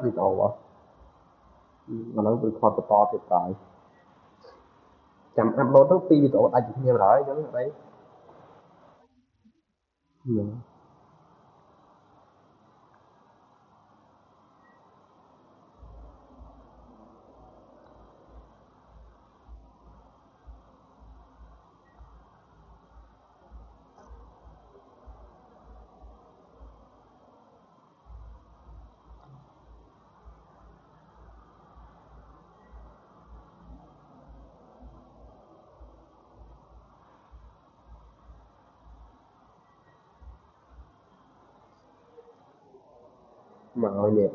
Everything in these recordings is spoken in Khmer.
វីដេអូឥឡូវ record បន្តទៀតហើយចាំ upload ទៅពីរវីដេអូដាច់ពីគ្នាហើយអញ្ចឹងអីមកឲ្យនេះ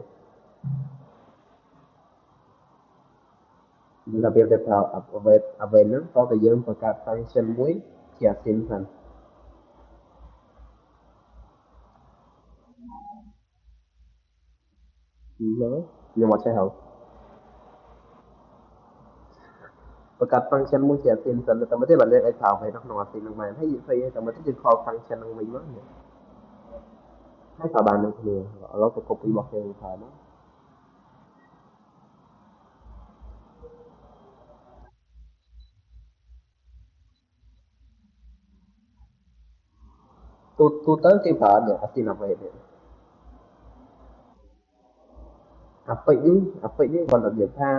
របៀបទៅប្រើ await ហ្នឹងតោះតែយើងបង្កើត function មួយជា async ហ្នឹងខ្ញុំអត់ចេះហើយបង្កើត function មួយជា async សិនតែមិនទេបើយើងអាចប្រើ await នៅក្នុង async ហ្នឹងបានហើយយើងស្អីតែមិនទេយើង call function ហ្នឹងវិញមកហើយប្រើបាននឹងគ្នាឥឡូវទៅ copy របស់គេទៅមកទូទៅគេប្រើនេះ async await នេះអាពេចនេះគាត់ទៅនិយាយថា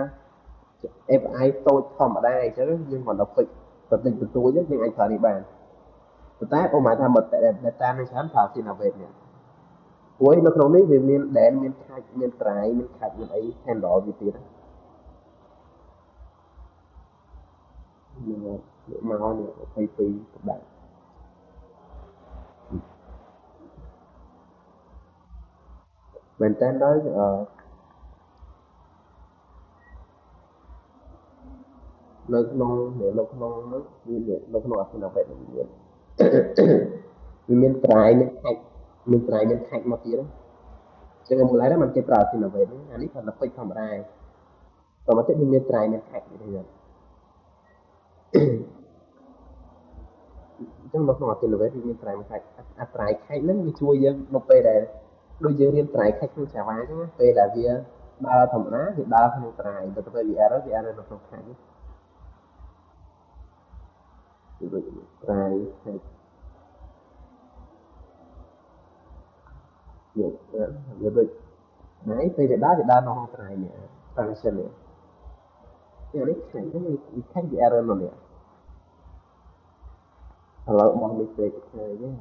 API តូចធម្មតាអញ្ចឹងយើងគាត់ទៅ fix ទៅតិចបន្តួចយើងអាចប្រើនេះបានប៉ុន្តែអូម៉ែថាបើ data នឹងច្រើនប្រើ async await នេះព្រោះនៅក្នុងនេះវាមាន den មាន catch មាន try មាន catch មានអី handle វាទៀតហ្នឹងមកនេះ22សម្ដៅមែនតើដល់នៅក្នុងនោះនៅក្នុង async await នេះមាន try មាន catch មាន try មាន catch មកទៀតចឹងមូលហេតុហ្នឹងมันគេប្រើ async await ហ្នឹងអានេះគាត់ទៅ fix ធម្មតាតោះមកទៀតមាន try មាន catch នេះទៀតអញ្ចឹងនៅក្នុង async await វាមាន try មាន catch អា try catch ហ្នឹងវាជួយយើងនៅពេលដែលដូចយើងរៀន try catch ក្នុង Java អញ្ចឹងពេលដែលវាដើរធម្មតាវាដើរក្នុង try ទៅពេលវា error វា error នៅក្នុង catch វាដូច try catch វាដូចហើយពេលវាដើរនៅក្នុង try នេះ function នេះនេះ catch ហ្នឹងវា catch វា error នៅនេះឥឡូវបោះ mistake ថ្ងៃនេះ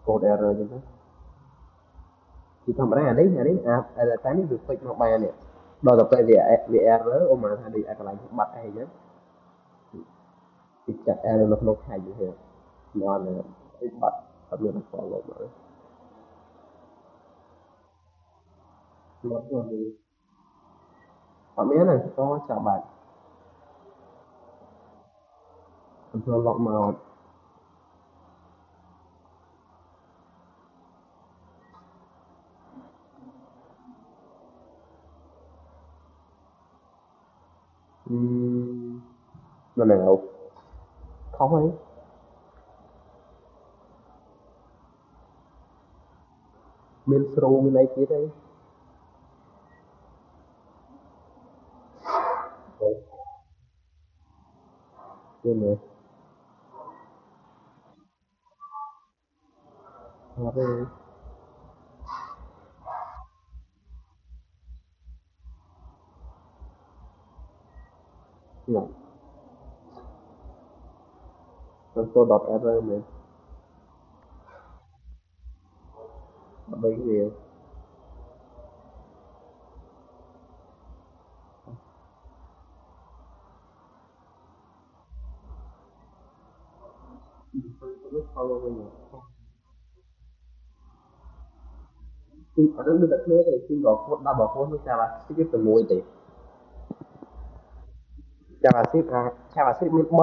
code error អញ្ចឹងពីធម្មតានេះតែនេះវា fix មកបាននេះដល់ទៅពេលវា error អូមកថាដូចកន្លែងបាត់អីហ្នឹងវាចាត់ error នៅក្នុង catch នេះមកបាត់អត់មាន follow មកអត់មានទេតោះចាប់បាត់ control lock មកនៅនឹងខុសហើយមានស្រូមានអីទៀតទេមានទេអត់ទេនេះ console.error មែនដើម្បីវាfollow វិញពីអត់ដឹងតែគ្នាទេពីដល់ code double code នោះ JavaScript តែមួយទេ JavaScript JavaScript មាន3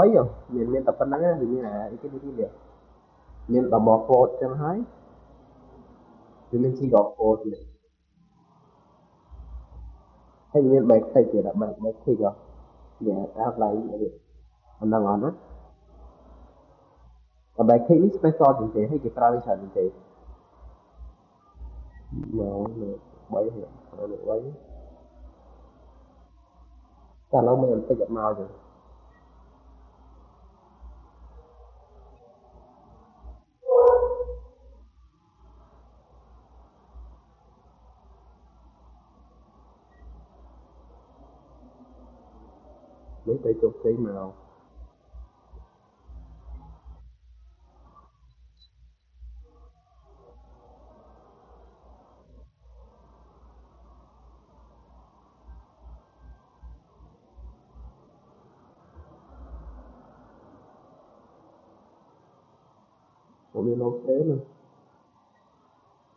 មានតែប៉ុណ្្នឹងវាមានអីគេនេះមាន double quote ចឹងហើយវាមាន single quote ទៀតហើយមាន backtick ទៀត backtick វាoutline ទៀតអាហ្នឹងអត់ណា backtick នេះ special ជាងគេហើយគេប្រើវាច្រើនជាងគេ nó bay hiện nó được bay cả lâu mình phải giật màu rồi mấy tay chụp cái màu cũng như nó thế luôn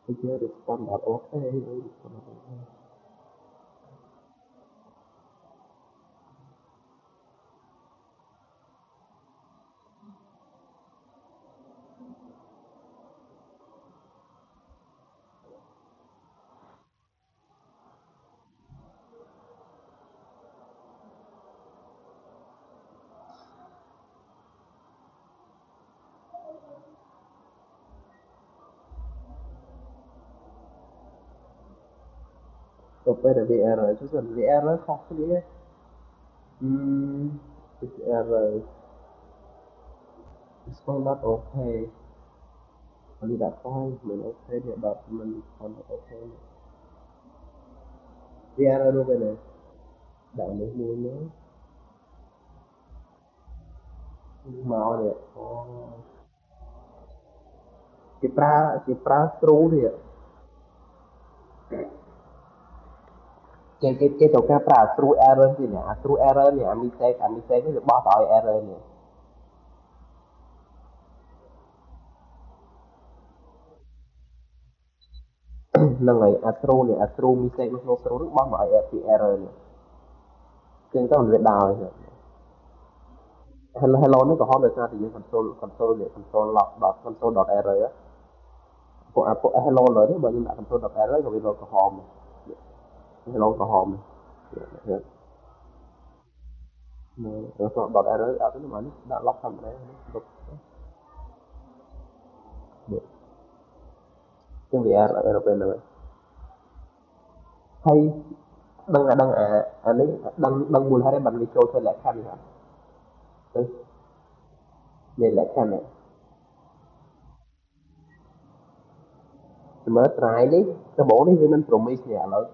cái kia được con đặt ok chụp đây là VR chứ còn VR không cái gì hết VR is not okay mình đã coi mình ok thì đọc mình còn ok VR đâu bên này đạo nước mua nhớ màu này cái pra screw thì cái tàu ca pra screw error thì nè screw error nè mistake cái được bỏ tỏi error nè lần này screw mistake nó screw được bỏ mọi error nè trên cái mình đào này hello nó có home được ra thì những console lock error á hello rồi đấy mà nhưng mà console error rồi bây có home hello có home rồi dot error ở cái mà nó đã lock xong đấy cái VR ở bên này hay ấy đang buồn hay bạn đi chơi thôi lại khăn hả ừ, nên lại khăn này mới try đi cái bộ đi mình promise nhà rồi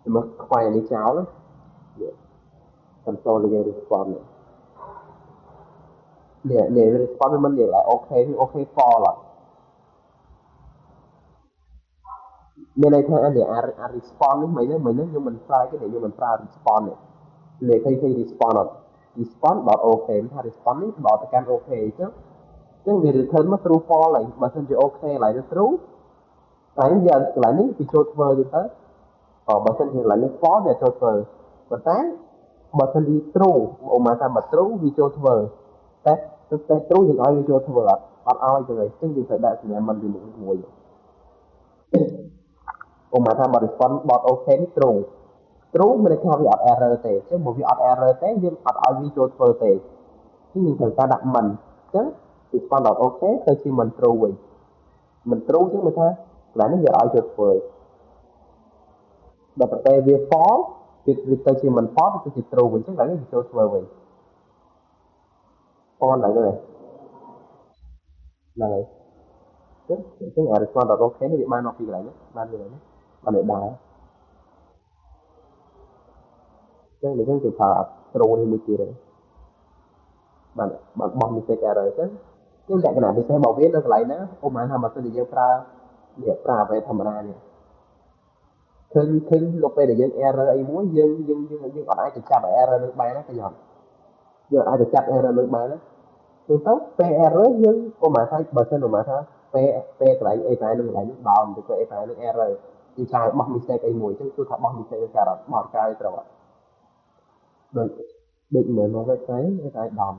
mới khoai đi cháo lắm console liền respond này để respond với mình vậy là ok for là bên này thay để respond với mấy nó nhưng mình try cái để như mình try respond này để khi respond rồi respond dot ok thay respond ấy dot cái ok chứ chứ vì return mất true for lại mà xin ok lại nó true lại giờ lại ní thì cho vơ như thế còn bà xin thì lại nó phó về cho vơ mà sáng bà xin đi true mà sao mà true vì cho vơ thế true thì nói vì cho vơ là bắt ai cho ngườiซึ่งจริงๆได้สิ่งมันดีหนึ่งหัวอยู่mà sao mà respond bot ok true true mình không bị error thế chứ một vì error thế nhưng ai vì cho vơ thế chứ nhưng thời ta đặt mình chứ respond bot ok tới khi mình true mình true chứ mà ta lại nó giờ ai cho vơ Dapat dia fall, kita cuman fall itu kita terus kan lagi kita terus fall lagi nih, lagi. Itu harus ada oke ini di mana oke lagi, mana dah. Jadi ini kan kita terus ini mikir, mana bom bisa kira kan. Nhưng tại cái nào thì sẽ bảo viết được lại nữa, ôm mà làm mà tôi đi giờ pra về thầm ra nè, khinh lúc bây giờ dân error ấy muốn dân còn ai thì chả phải error được bài đó cái giòn, giờ ai thì chặt error được bài đó. Então, PR nhưng cô mà thấy bật lên mà thôi P lại AI nó lại nó down thì cái AI nó error thì sai bắt mistake cái mùi chứ tôi thật bắt mistake cái rồi bỏ cái rồi được được mà nó cái AI down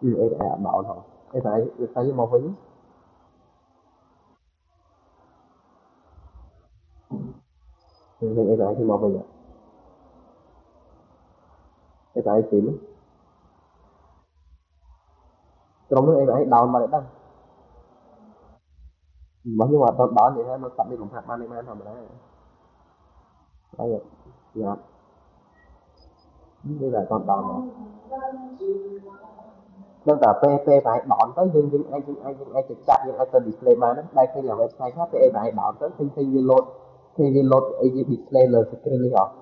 AI down thôi AI mà với thì AI thì mà với AI tím trong nó AI down mà lại đăng Bao nhiêu mà tao đón vậy nó tập đi cùng hạt ban đi man thôi mà đấy dạ như là con đòn mà nên là P phải đón tới nhưng ai trực chặt nhưng ai cần display mà nó đây khi là website khác P phải đón tới khi load cái display là screen đi họ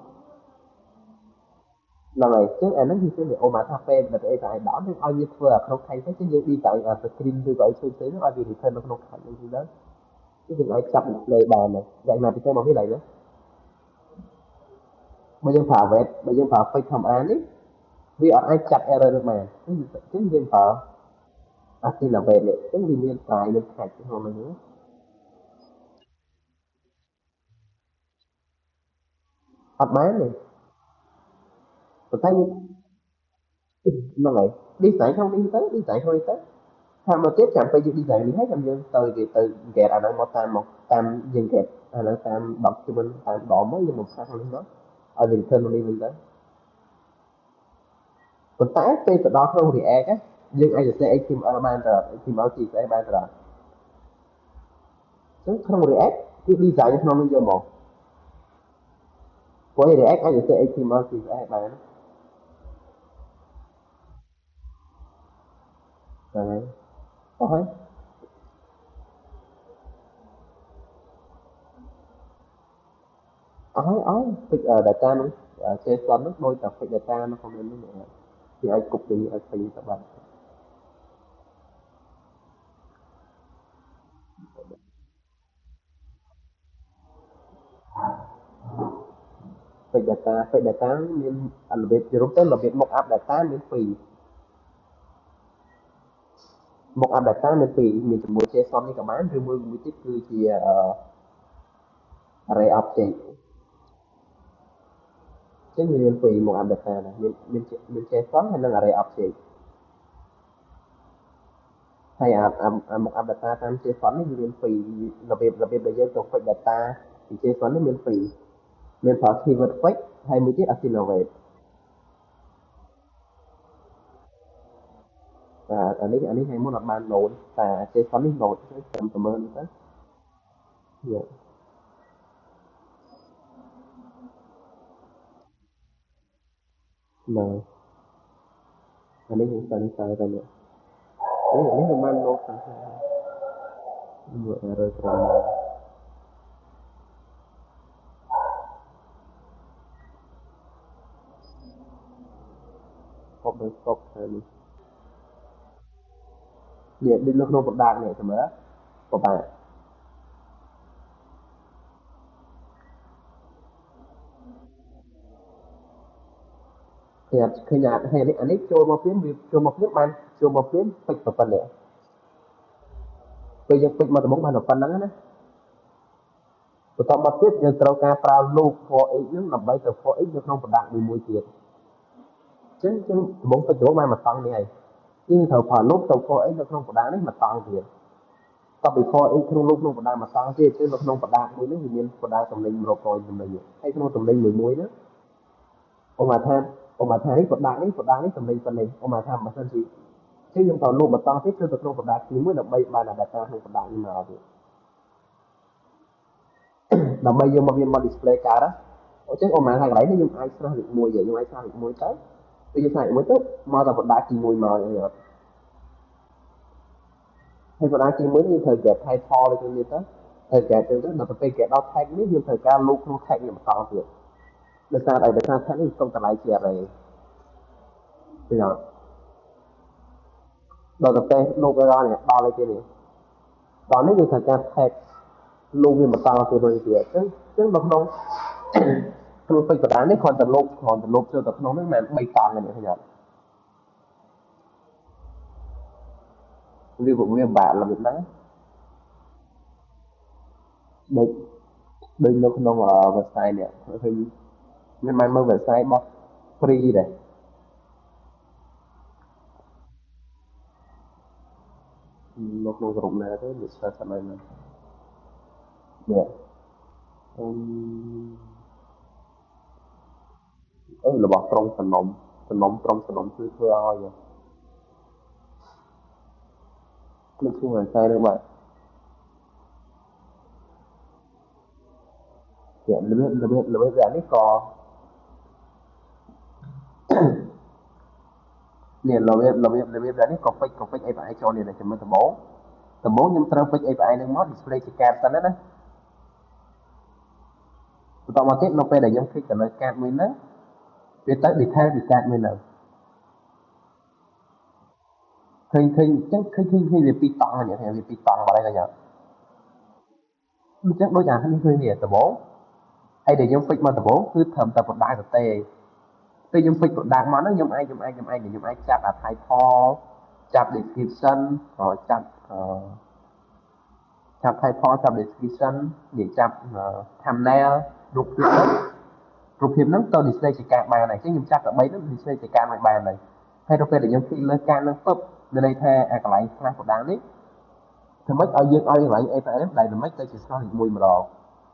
là vậy chứ em nói như thế này ô mà thà P là P phải đón nhưng ai như vừa không thấy thế chứ đi tại screen từ vậy xuyên xuyên nó ai vì return nó không thấy như đó chứ đừng ai chặt display bàn này dạng nào thì xem một cái này nữa bây giờ phá fake thầm án ấy vì ở ai chặt error được mà chứ nhưng phá xin là về để chứ vì miền phải được sạch cái hồ này nữa hoạt bán này tôi thấy nó lại đi tại không đi tại thôi tới tham mà tiếp chạm phải đi tại đi hết trong dân từ kẹt ở đang một tam dân kẹt ở đang tam bọc cho mình tam đỏ mới như một sao lên đó ở liền thân đi lên đó còn tái tê từ đó không thì e á nhưng ai sẽ team ở ban rồi team ở chỉ sẽ ban rồi chứ không thì e cứ đi tại nó không vô một với React ai sẽ team ở chỉ sẽ ban rồi thôi fix data nó sẽ xoắn nó đôi tập fix data nó không nên nó nữa thì ai cục thì ai phải các bạn fix data nên lebih jeruk tuh lebih mock up data nên free mock up data nên free mình chỉ muốn JSON này các bạn rồi muốn tiếp cứ chỉ array object chứ mình free mock up data này mình JSON hay là array object hay mock up data kan JSON này mình free lebih belajar untuk fix data thì JSON này mình free mình phải keyword fix hay mình chỉ accelerate anh ấy hay muốn là ban node và JSON này node cái cầm cầm ơn đó dạ mà anh ấy cũng cần sai rồi nè ini teman lo kan buat error kerana stop tadi dia di lúc nó bật đạn này thì mới có bạn thì khi nhà hay anh ấy trôi một phiến man trôi một phiến fix vào phần này bây giờ fix mà tụi bạn học phần đóណាបន្ទាប់មកទៀតយើងត្រូវការប្រើ loop for x ហ្នឹងដើម្បីទៅ for x នៅក្នុង product មួយទៀតអញ្ចឹងដំបូងទឹកចូលមកមួយតង់នេះហើយយើងត្រូវប្រើ loop ទៅ for x នៅក្នុង product នេះមួយតង់ទៀតតពី for x ក្នុង loop ក្នុង product មួយតង់ទៀតគឺនៅក្នុង product មួយនេះវាមាន product ចំណេញ100%ចំណេញហើយក្នុងចំណេញមួយហ្នឹងឧមាថានេះ product នេះចំណេញប៉ុណ្ណេះឧមាថាបើសិនជាយើងទៅ loop មួយតង់ទៀតគឺទៅក្នុង product ទី1ដើម្បីបាន data ក្នុង product នេះមកទៀតដើម្បីយកមកវាមក display កើតណាអញ្ចឹងឧមាថាកន្លែងនេះខ្ញុំអាចស្រះលេខ1យើងអាចស្រះលេខ1ទៅពេលយើងស្រះលេខ1ទៅមកតែ product ទី1មកអញ្ចឹងហើយ product ទី1នេះយើងត្រូវ get title ទៅនេះទៅត្រូវ get ទៅដល់ទៅពេល get ដល់ tag នេះយើងត្រូវការ loop ក្នុង tag នេះបន្តទៀតដោយសារអីដោយសារ tag នេះសុំតម្លៃជា array ឃើញអត់ដល់ទៅពេល loop ដល់នេះដល់លេខនេះដល់នេះយើងត្រូវការ tag loop វាបន្តទៀតដូចទៀតអញ្ចឹងនៅក្នុងក្នុងពេចកណ្ដាលនេះគ្រាន់តែលុបចូលទៅក្នុងហ្នឹងមិន3តង់ទេឃើញអត់វាបាក់របៀបហ្នឹងដូចនៅក្នុង website នេះឃើញមានបានមើល website របស់ free ដែរនៅក្នុងក្រុមណាទៅវាស្អាតស្អាតណាស់នេះអឺរបស់ក្រុមសំណុំគឺធ្វើឲ្យមិនធ្វើ website នឹងបាទ dạ lebih berani kok nè lebih berani config API cho nè là chấm tầm bố nhưng traffic APIនឹងមក display ជាកាតសិនណាបន្តមកទៀតនៅពេលដែលខ្ញុំ click ទៅលើកាតមួយហ្នឹងវាទៅ detail ពីកាតមួយហ្នឹងឃើញចឹងឃើញវាពីរតង់ហ្នឹងវាពីរតង់បាត់ហើយកាញ់អញ្ចឹងដូចអានេះឃើញនេះដំបូងហើយដែលខ្ញុំ fix មកដំបូងគឺត្រឹមតែ product ទេពេលខ្ញុំ fix product មកហ្នឹងខ្ញុំអាចចាប់អា title ចាប់ description ចាប់ title ចាប់ description និយាយចាប់ thumbnail រូបភាពហ្នឹងទៅ display ជាការបានហើយអញ្ចឹងខ្ញុំចាប់តែ3ហ្នឹង display ជាការមិនបានហើយទៅពេលដែលខ្ញុំ click លើការហ្នឹងពឹបមានន័យថាអាកន្លែង slash product នេះធ្វើម៉េចឲ្យយើងឲ្យកន្លែង API ហ្នឹងដែលមិនទៅជា slash លេខ1ម្ដង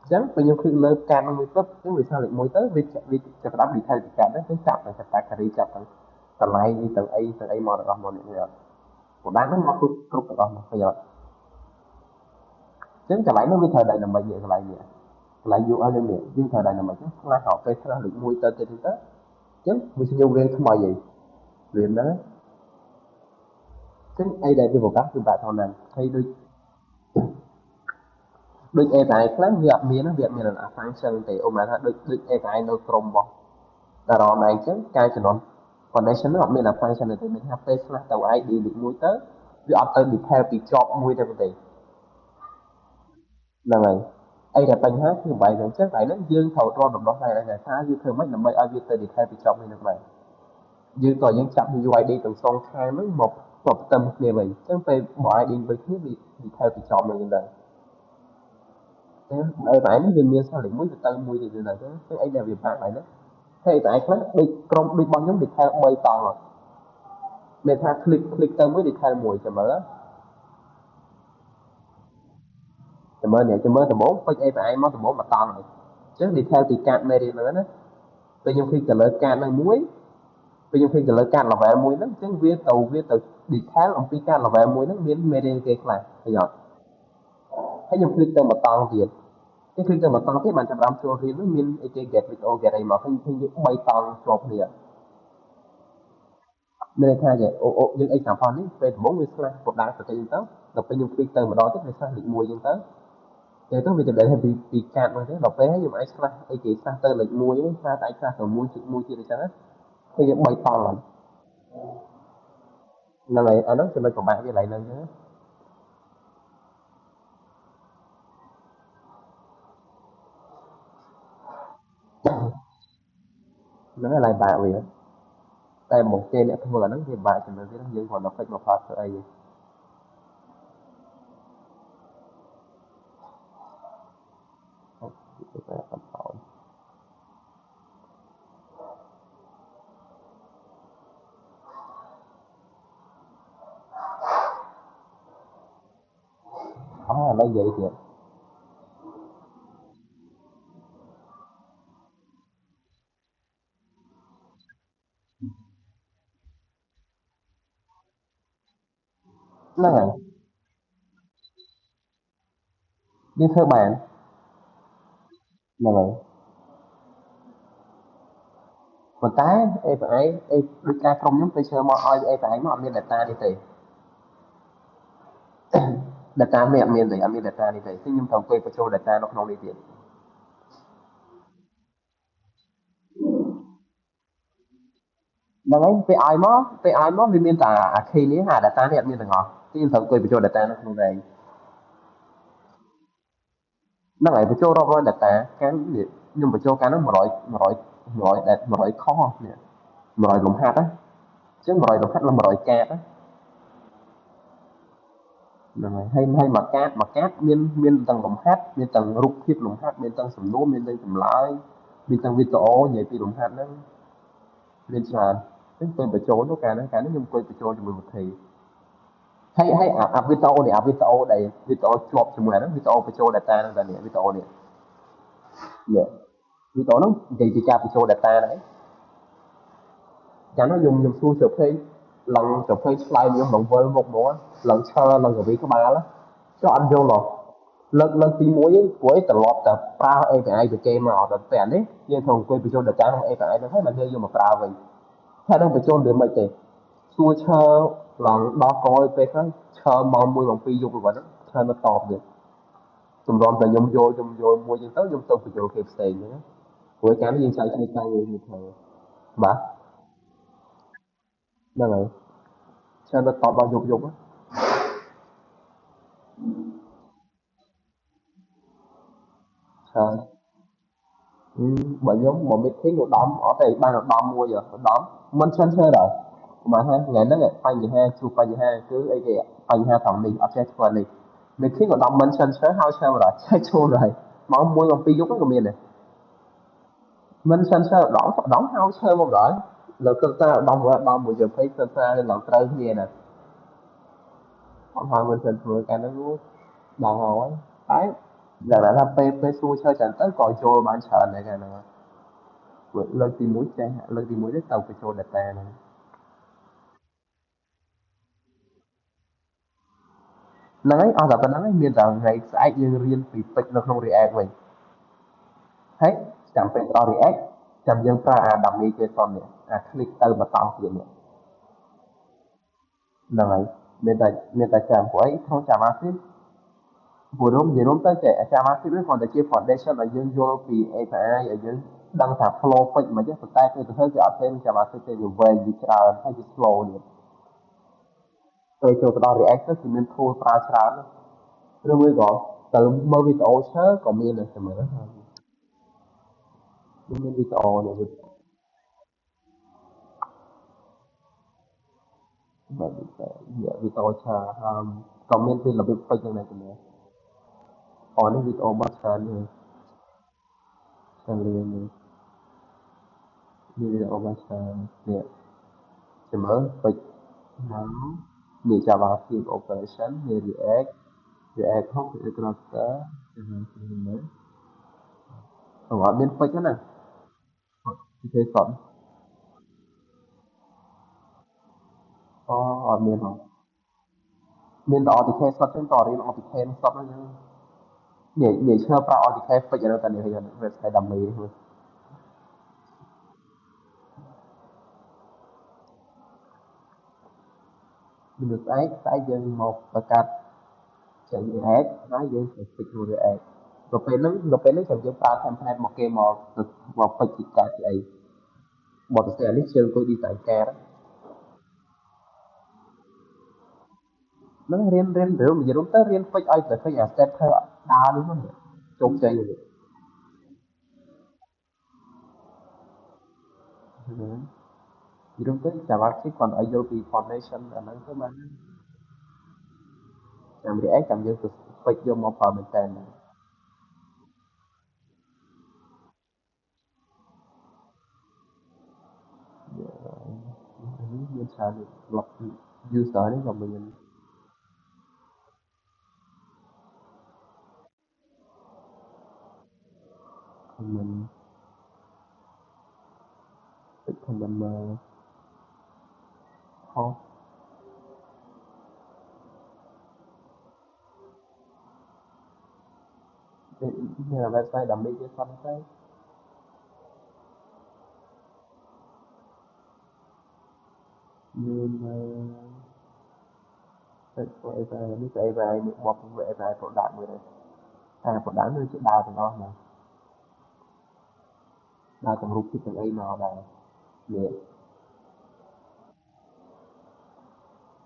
អញ្ចឹងពេលខ្ញុំ click លើការហ្នឹងមួយពឹបអញ្ចឹងវា slash លេខ1ទៅវាចាប់ផ្ដើម detail ពីការហ្នឹងទៅចាប់ទាំង category ចាប់ទាំងកន្លែងនេះទាំងអីមកទាំងអស់មកនេះproduct ហ្នឹងមកគ្រប់ទាំងអស់មកឃើញអត់អញ្ចឹងកន្លែងនោះវាត្រូវ dynamic នេះកន្លែងនេះកន្លែង UI នេះយើងត្រូវ dynamic ហ្នឹងខ្លះហៅពេលខ្លះលេខ1ទៅទៀតទៅអញ្ចឹងវាខ្ញុំរៀនថ្មីហើយរៀនហ្នឹងអញ្ចឹងអីដែលវាប្រកាសគឺបាក់ហ្នឹងហើយដូច API ខ្លះវាអត់មានអា function ទេឧបមាថាដូច API នៅក្រុមរបស់តារ៉នឯងអញ្ចឹងការចំណុច foundation នោះអត់មានអា function ទេមានថាពេលខ្លះទៅ ID លេខ1ទៅវាអត់ទៅ detail ពី job មួយទៅទេហ្នឹងហើយអីដែលបញ្ហាគឺបែបហ្នឹងអញ្ចឹងហើយហ្នឹងយើងត្រូវរត់ដំណោះដែរថាយើងធ្វើម៉េចដើម្បីឲ្យវាទៅ detail ពី job នេះនឹងដែរយើងក៏យើងចាប់ UID ទាំងសងខាងហ្នឹងមកផ្ទឹមគ្នាវិញអញ្ចឹងពេលបើ ID វិញគ្នាវា detail ពី job នឹងដែរអញ្ចឹងហើយបែបនេះវាមានសារលេខ1ទៅ1ទៀតដែរអញ្ចឹងអីដែលវាបាក់ហើយហ្នឹងហើយតែខ្លះដូចក្រុមដូចបងខ្ញុំ detail 3តង់មានថា click ទៅមួយ detail មួយចាំមើលដំបូងពេច API មកដំបូងមកតង់ហើយអញ្ចឹង detail ពីកាត media ហ្នឹងណាពេលខ្ញុំ click ទៅលើកាតហ្នឹងមួយពេលខ្ញុំ click ទៅលើកាត level មួយហ្នឹងអញ្ចឹងវាទៅ detail អំពីកាត level មួយហ្នឹងមាន media គេខ្លះឃើញអត់ហើយខ្ញុំ click ទៅមកតង់ទៀតគេ click ទៅមកតង់ទៀតបានចាប់បានចូលរៀនហ្នឹងមានអីគេ get video get អីមកឃើញយើង3តង់ជាប់គ្នាមានន័យថាយើង example នេះពេលដំបូងវា slash product ទៅទៅដល់ពេលខ្ញុំ click ទៅម្ដងទៀតវា slash លេខ1អញ្ចឹងទៅទៅវាទៅពីកាតមកទៅដល់ពេលខ្ញុំអាច slash អីគេ slash ទៅលេខ1ហ្នឹង slash តែ slash ទៅ1ទៀតអញ្ចឹងគឺយើង3តង់ហ្នឹងហើយអាហ្នឹងចំណុចពិបាកវាឡើងហ្នឹងហ្នឹងហើយឡើងបាក់វាតែមកគេអ្នកធ្វើអាហ្នឹងវាបាក់ចំណុចទៀតយើងគ្រាន់តែ fix មកផាត់ធ្វើអីតែអត់តឥឡូវនិយាយទៀតហ្នឹងហើយយើងធ្វើបានហ្នឹងហើយប៉ុន្តែ API ដូចការក្រុមខ្ញុំទៅជឿមកឲ្យ API មកអត់មាន data នេះទេ data នេះអត់មានទេអត់មាន data នេះទេខ្ញុំត្រូវអង្គុយបញ្ចូល data នៅក្នុងនេះទៀតហ្នឹងហើយពេលឲ្យមកវាមានតែអា key នេះអា data នេះអត់មានទាំងអស់ខ្ញុំត្រូវអង្គុយបញ្ចូល data នៅក្នុងដែរហ្នឹងហើយបញ្ចូលរាប់រយ data កាន់ខ្ញុំបញ្ចូលកាន់ហ្នឹង100ខុសនេះ100លំហាត់ណាអញ្ចឹង100លំហាត់là 100កាតណាហ្នឹងហើយមួយកាតមានទាំងលំហាត់មានទាំងរូបភាពលំហាត់មានទាំងសំណួរមានទាំងចម្លើយមានទាំងវីដេអូនិយាយពីលំហាត់ហ្នឹងមានច្រើនអញ្ចឹងពេលបញ្ចូលទៅការហ្នឹងខ្ញុំអង្គុយបញ្ចូលជាមួយវិធីហើយអាវីដេអូនេះដែលវីដេអូជាប់ជាមួយហ្នឹងវីដេអូបញ្ចូល data ហ្នឹងតែនេះវីដេអូនេះវីដេអូហ្នឹងនិយាយពីការបញ្ចូល data ហ្នឹងចាំខ្ញុំសួរជើពេកឡើងជើពេកឆ្លើយខ្ញុំឡើងវិលមុខមកឡើងឈើឡើងកវីក្បាលចុះអត់យល់ហ៎ លើកទី1ព្រោះត្រឡប់តែប្រើ API ពីគេមកដល់ពេលនេះយើងត្រូវអង្គុយបញ្ចូល data ក្នុង API ហ្នឹងហើយមកយើងយកមកប្រើវិញហើយដល់បញ្ចូលវាមិនទេសួរឈើឡើងដល់កយពេលហ្នឹងឈើម៉ោង1ម៉ោង2យប់របស់ហ្នឹងឈើនៅតបទៀតសម្រាប់តែខ្ញុំយកមួយចឹងទៅខ្ញុំទៅបញ្ចូលគេផ្សេងហ្នឹងព្រោះចាំយើងចែកគ្នាតាំងយើងធ្វើបាទហ្នឹងហើយឈើនៅតបដល់យប់ឈើបើខ្ញុំមក meeting ឧត្តមអត់ទេបានឧត្តមមួយឧត្តមមិនឈិនឈើដែរមកហើយថ្ងៃហ្នឹងបញ្ហាជួបបញ្ហាគឺអីគេបញ្ហាត្រង់នេះអត់ចេះធ្វើនេះ meeting ឧត្តមមិនឈិនឈើហើយឈើបរោះឆែកចូលហើយមក1មក2យប់ហ្នឹងក៏មានដែរមិនឈិនឈើឧត្តមហៅឈើមកដល់លើកទៅឧត្តមមួយយើងភ័យសិនថាឡើងត្រូវគ្នាណាអត់ហើយមិនឈិនធ្វើកាលហ្នឹងដល់ហើយតែយ៉ាងណាពេលសួរឈើច្រើនទៅក៏ចូលបានច្រើនដែរកាលហ្នឹងលើកទី1ចេះលើកទី1នេះទៅបញ្ចូល data ហ្នឹងហ្នឹងហើយអស់តែប៉ុណ្្នឹងហើយមានតែថ្ងៃស្អែកយើងរៀនពីពេចនៅក្នុង React វិញហើយចាំពេលដល់ React ចាំយើងប្រើអា dummy JSON នេះអា click ទៅបតង់ទៀតនេះហ្នឹងហើយមានតែចាំព្រោះអីក្នុង JavaScript ព្រោះនិយាយរួមទៅតែ JavaScript នេះគ្រាន់តែជា foundation ឲ្យយើងយល់ពី API ឲ្យយើងដឹងថា flow ពេចមិនទេប៉ុន្តែពេលទៅគេអត់ទេ JavaScript ទេវាវែងវាច្រើនហើយវា slow ទៀតពេលចូលទៅដល់ React ទៅគឺមាន tool ប្រើច្រើនឬមួយក៏ទៅមើលវីដេអូឈើក៏មានដែរតែមើលមានវីដេអូនេះបាទវីដេអូឆាក៏មានពីរបៀបពេចយ៉ាងណាទៅមើលអូនេះវីដេអូបាត់ច្រើននេះខាងលើនេះវីដេអូបាត់ច្រើននេះចាំមើលពេចមកនេះ JavaScript operation នេះ React Hub React Router ចាំមើលអត់មានពេចណាគេសតអូអត់មានហ៎មានតែ AutoCAD សតចឹងតរៀន AutoCAD សតហ្នឹងនិយាយឈ្មោះប្រើ AutoCAD ពេចនៅតែនេះរៀន website ដើម្បីហ្នឹងមានស្អែកយើងមកបង្កើតចេញ React ហើយយើងទៅពេចក្នុង React ដល់ពេលហ្នឹងចាំយើងប្រើ template មកគេមកពេចពីកើតពីអីបទសរសេរនេះជើងអង្គុយ design ការហ្នឹងរៀនរឿងនិយាយរួមទៅរៀនពេចឲ្យតែឃើញអា step ធ្វើដើរនេះហ្នឹងជោគជ័យហ្នឹងនិយាយរួមទៅ JavaScript គាត់ឲ្យយល់ពី foundation អាហ្នឹងទៅបានចាំ React ចាំយើងទៅពេចយកមកប្រើមែនតើមានច្រើន block user នេះក៏មានcomment ពេច comment មកខុសមាន website ដើម្បីគេសតទៅមានពេច API នេះគឺ API មួយបប API product មួយដែរអា product នេះជាដើរទាំងអស់មកដើរទាំងរូបភាពទាំងអីមកដែរនេះ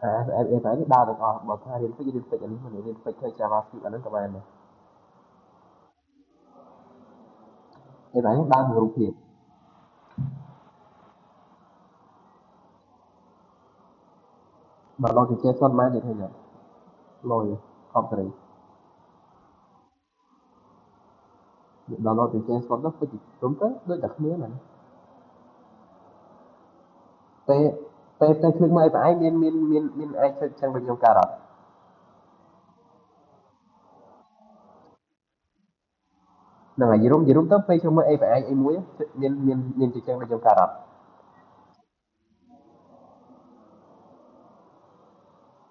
អា API នេះដើរទាំងអស់បើថារៀនពេចអានេះមិនរៀនពេចធ្វើ JavaScript អាហ្នឹងក៏បានដែរ API នេះដើរទាំងរូបភាពបើឡូជាសុទ្ធមកនិយាយថាលុយខំត្រីដល់ឡូជាសុទ្ធទៅពេចទុំទៅដូចតែគ្នាហ្នឹងពេលឃើញមក API មានអាចធ្វើចឹងដូចខ្ញុំការ៉ាត់ហ្នឹងហើយយីរុំទៅពេលខ្ញុំមើល API អីមួយមានជាចឹងដូចខ្ញុំការ៉ាត់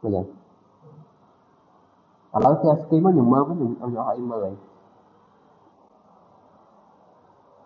មិនចឹង ឥឡូវ share screen មកខ្ញុំមើលវិញខ្ញុំឲ្យមើល